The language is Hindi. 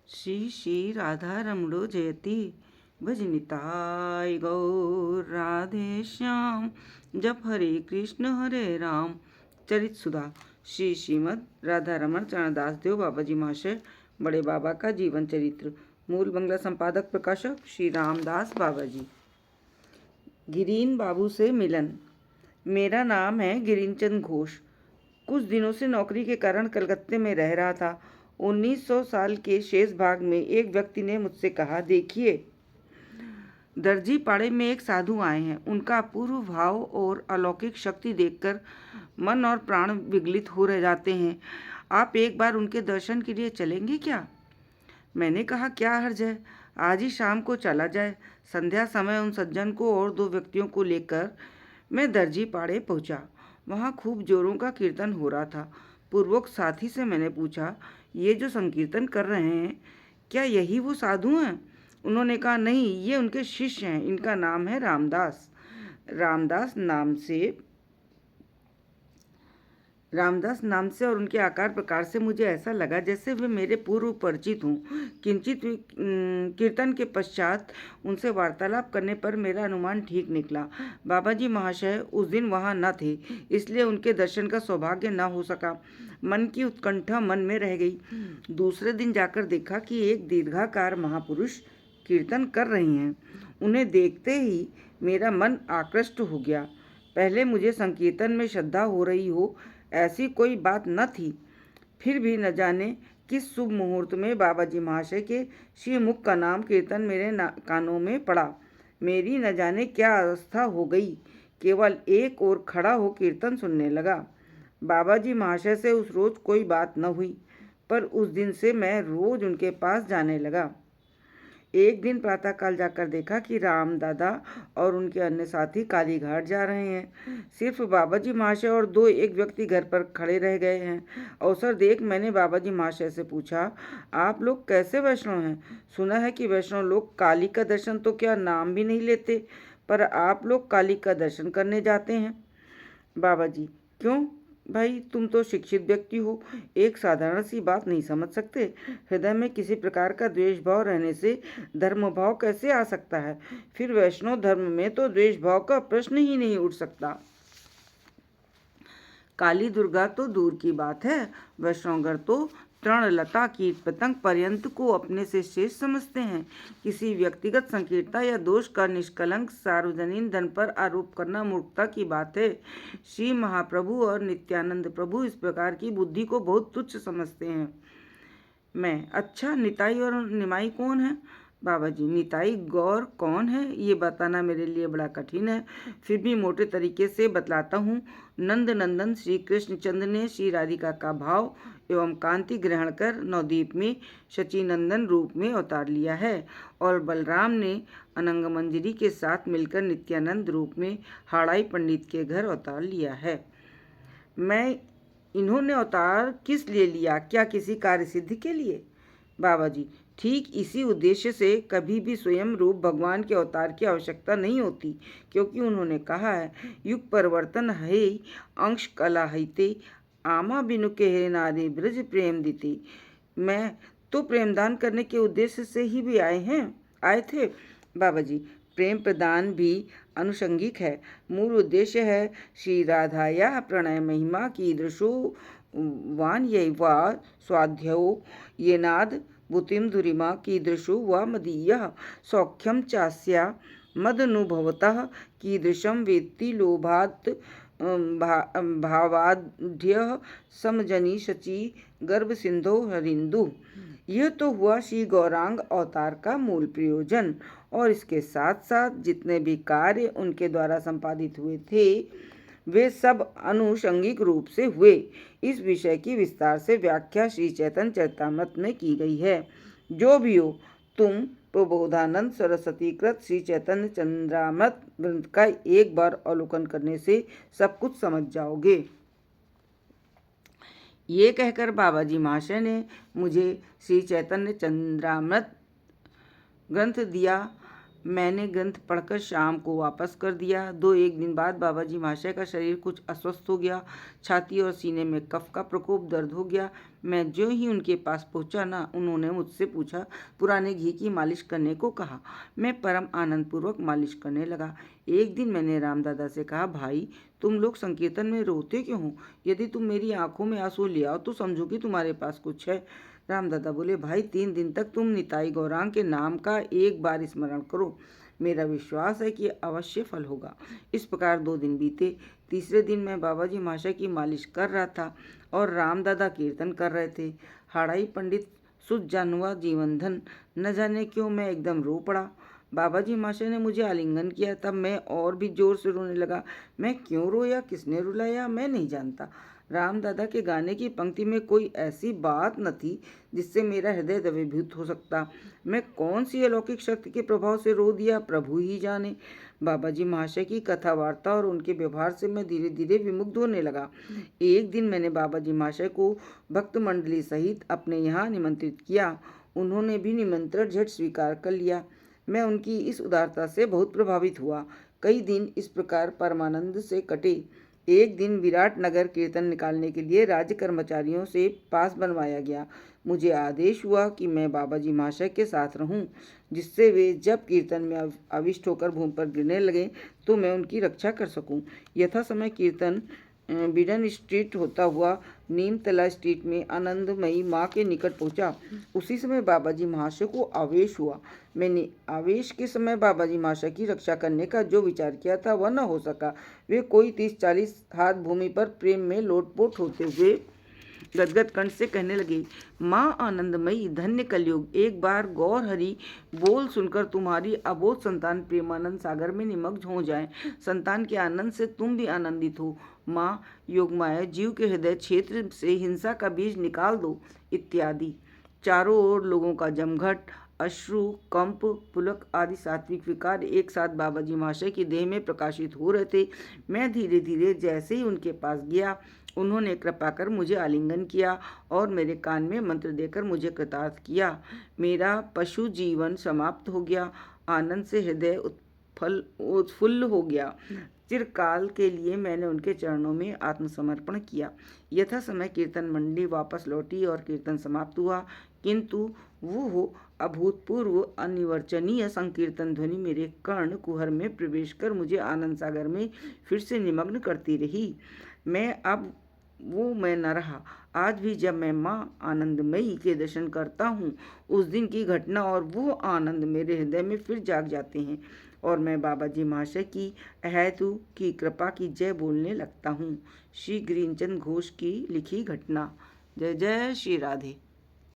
श्री श्री राधा रमणो जयति भजनिताय गौर राधे श्याम। जप हरे कृष्ण राम चरित सुधा। श्री श्रीमद राधा रमण चरणदास देव बाबा जी महाशय बड़े बाबा का जीवन चरित्र। मूल बंगला संपादक प्रकाशक श्री रामदास बाबा जी। गिरीन बाबू से मिलन। मेरा नाम है गिरीन चंद घोष। कुछ दिनों से नौकरी के कारण कलकत्ते में रह रहा था। 1900 साल के शेष भाग में एक व्यक्ति ने मुझसे कहा, देखिए, दर्जी पाड़े में एक साधु आए हैं। उनका अपूर्व भाव और अलौकिक शक्ति देखकर मन और प्राण विगलित हो रह जाते हैं। आप एक बार उनके दर्शन के लिए चलेंगे क्या? मैंने कहा, क्या हर्ज है, आज ही शाम को चला जाए। संध्या समय उन सज्जन को और 2 व्यक्तियों को लेकर मैं दर्जी पाड़े पहुंचा। वहाँ खूब जोरों का कीर्तन हो रहा था। पूर्वक साथी से मैंने पूछा, ये जो संकीर्तन कर रहे हैं, क्या यही वो साधु हैं? उन्होंने कहा, नहीं, ये उनके शिष्य हैं। इनका नाम है रामदास। रामदास नाम से और उनके आकार प्रकार से मुझे ऐसा लगा जैसे वे मेरे पूर्व परिचित हों। किंचित कीर्तन के पश्चात उनसे वार्तालाप करने पर मेरा अनुमान ठीक निकला। बाबा जी महाशय उस दिन वहाँ न थे, इसलिए उनके दर्शन का सौभाग्य न हो सका। मन की उत्कंठा मन में रह गई। दूसरे दिन जाकर देखा कि एक दीर्घाकार महापुरुष कीर्तन कर रही हैं। उन्हें देखते ही मेरा मन आकृष्ट हो गया। पहले मुझे संकीर्तन में श्रद्धा हो रही हो ऐसी कोई बात न थी। फिर भी न जाने किस शुभ मुहूर्त में बाबा जी महाशय के श्रीमुख का नाम कीर्तन मेरे कानों में पड़ा। मेरी न जाने क्या अवस्था हो गई। केवल एक ओर खड़ा हो कीर्तन सुनने लगा। बाबा जी महाशय से उस रोज कोई बात न हुई, पर उस दिन से मैं रोज उनके पास जाने लगा। एक दिन प्रातःकाल जाकर देखा कि राम दादा और उनके अन्य साथी काली घाट जा रहे हैं। सिर्फ बाबा जी महाशय और 2 व्यक्ति घर पर खड़े रह गए हैं। अवसर देख मैंने बाबा जी महाशय से पूछा, आप लोग कैसे वैष्णव हैं? सुना है कि वैष्णव लोग काली का दर्शन तो क्या नाम भी नहीं लेते, पर आप लोग काली का दर्शन करने जाते हैं। बाबा जी, क्यों भाई, तुम तो शिक्षित व्यक्ति हो, एक साधारण सी बात नहीं समझ सकते? हृदय में किसी प्रकार का द्वेष भाव रहने से धर्म भाव कैसे आ सकता है? फिर वैष्णव धर्म में तो द्वेष भाव का प्रश्न ही नहीं उठ सकता। काली दुर्गा तो दूर की बात है, वैष्णवगण तो तृणलता कीट पतंग पर्यंत को अपने से श्रेष्ठ समझते हैं। किसी व्यक्तिगत संकीर्णता या दोष का निष्कलंक सार्वजनीन धन पर आरोप करना मूर्खता की बात है। श्री महाप्रभु और नित्यानंद प्रभु इस प्रकार की बुद्धि को बहुत तुच्छ समझते हैं। मैं, अच्छा, निताई और निमाई कौन है? बाबा जी, निताई गौर कौन है ये बताना मेरे लिए बड़ा कठिन है, फिर भी मोटे तरीके से बतलाता हूँ। नंद नंदन श्री कृष्णचंद्र ने श्री राधिका का भाव एवं कांति ग्रहण कर नवद्वीप में शचीनंदन रूप में अवतार लिया है, और बलराम ने अनंग मंजरी के साथ मिलकर नित्यानंद रूप में हाड़ाई पंडित के घर अवतार लिया है। मैं, इन्होंने अवतार किस लिए लिया? क्या किसी कार्य सिद्धि के लिए? बाबा जी, ठीक इसी उद्देश्य से कभी भी स्वयं रूप भगवान के अवतार की आवश्यकता नहीं होती, क्योंकि उन्होंने कहा है, युग परिवर्तन है अंश कला हईते, आमा बिनु के नारी ब्रज प्रेम दीते। मैं तो प्रेमदान करने के उद्देश्य से ही भी आए थे। बाबा जी, प्रेम प्रदान भी अनुषंगिक है। मूल उद्देश्य है श्री राधा या प्रणय महिमा कीदृशो वान यैवा स्वाध्यो येनाद बुतिम दुरिमा कीदृशो वा मदीयः सौख्यम चास्या मदनुभवतः कीदृशम वेत्ति लोभात् भावाढ्य समजनी शची गर्भ सिंधो हरिंदु। यह तो हुआ श्री गौरांग अवतार का मूल प्रयोजन, और इसके साथ साथ जितने भी कार्य उनके द्वारा संपादित हुए थे वे सब अनुषंगिक रूप से हुए। इस विषय की विस्तार से व्याख्या श्री चैतन्य चरितामृत में की गई है। जो भी हो, तुम प्रबोधानंद सरस्वती कृत श्री चैतन्य चंद्रामृत ग्रंथ का एक बार अवलोकन करने से सब कुछ समझ जाओगे। ये कहकर बाबा जी महाशय ने मुझे श्री चैतन्य चंद्रामृत ग्रंथ दिया। मैंने ग्रंथ पढ़कर शाम को वापस कर दिया। 2-1 दिन बाद बाबाजी महाशय का शरीर कुछ अस्वस्थ हो गया। छाती और सीने में कफ का प्रकोप, दर्द हो गया। मैं जो ही उनके पास पहुंचा ना, उन्होंने मुझसे पूछा, पुराने घी की मालिश करने को कहा। मैं परम आनंदपूर्वक मालिश करने लगा। एक दिन मैंने रामदादा से कहा, भाई तुम लोग संकीर्तन में रोते क्यों हो? यदि तुम मेरी आंखों में आंसू ले आओ तो समझो कि तुम्हारे पास कुछ है। रामदादा बोले, भाई 3 दिन तक तुम निताई गौरांग के नाम का एक बार स्मरण करो, मेरा विश्वास है कि अवश्य फल होगा। इस प्रकार 2 दिन बीते। तीसरे दिन मैं बाबाजी महाशय की मालिश कर रहा था और रामदादा कीर्तन कर रहे थे। हाड़ाई पंडित सुध जानवा जीवन धन, न जाने क्यों मैं एकदम रो पड़ा। बाबाजी महाशय ने मुझे आलिंगन किया। तब मैं और भी जोर से रोने लगा। मैं क्यों रोया, किसने रुलाया, मैं नहीं जानता। रामदादा के गाने की पंक्ति में कोई ऐसी बात न थी जिससे मेरा हृदय द्रवीभूत हो सकता। मैं कौन सी अलौकिक शक्ति के प्रभाव से रो दिया, प्रभु ही जाने। बाबाजी महाशय की कथा वार्ता और उनके व्यवहार से मैं धीरे धीरे विमुग्ध होने लगा। एक दिन मैंने बाबाजी महाशय को भक्त मंडली सहित अपने यहाँ निमंत्रित किया। उन्होंने भी निमंत्रण झट स्वीकार कर लिया। मैं उनकी इस उदारता से बहुत प्रभावित हुआ। कई दिन इस प्रकार परमानंद से कटे। एक दिन विराट नगर कीर्तन निकालने के लिए राज्य कर्मचारियों से पास बनवाया गया। मुझे आदेश हुआ कि मैं बाबाजी महाशय के साथ रहूं, जिससे वे जब कीर्तन में अविष्ट होकर भूमि पर गिरने लगे तो मैं उनकी रक्षा कर सकूं। यथा समय कीर्तन बिडन स्ट्रीट होता हुआ नीमतला स्ट्रीट में आनंदमयी माँ के निकट पहुंचा। उसी समय बाबाजी महाशय को आवेश हुआ। मैंने आवेश के समय बाबाजी महाशय की रक्षा करने का जो विचार किया था वह न हो सका। वे कोई 30-40 हाथ भूमि पर प्रेम में लोटपोट होते हुए गदगद कंठ से कहने लगे, माँ आनंदमयी, धन्य कलयुग, एक बार गौर हरि बोल सुनकर तुम्हारी अबोध संतान प्रेमानंद सागर में निमग्न हो जाए। संतान के आनंद से तुम भी आनंदित हो। माँ योगमाया, जीव के हृदय क्षेत्र से हिंसा का बीज निकाल दो, इत्यादि। चारों ओर लोगों का जमघट, अश्रु, कंप, पुलक आदि सात्विक विकार एक साथ बाबाजी महाशय की देह में प्रकाशित हो रहे थे। मैं धीरे धीरे जैसे ही उनके पास गया, उन्होंने कृपा कर मुझे आलिंगन किया और मेरे कान में मंत्र देकर मुझे कृतार्थ किया। मेरा पशु जीवन समाप्त हो गया। आनंद से हृदय उत्फुल्ल हो गया। चिरकाल के लिए मैंने उनके चरणों में आत्मसमर्पण किया। यथा समय कीर्तन मंडली वापस लौटी और कीर्तन समाप्त हुआ, किंतु वो अभूतपूर्व अनिवर्चनीय संकीर्तन ध्वनि मेरे कर्ण कुहर में प्रवेश कर मुझे आनंद सागर में फिर से निमग्न करती रही। मैं न रहा। आज भी जब मैं माँ आनंदमयी के दर्शन करता हूँ, उस दिन की घटना और वो आनंद मेरे हृदय में फिर जाग जाते हैं और मैं बाबाजी महाशय की अहेतु की कृपा की जय बोलने लगता हूँ। श्री गिरिचंद घोष की लिखी घटना। जय जय श्री राधे।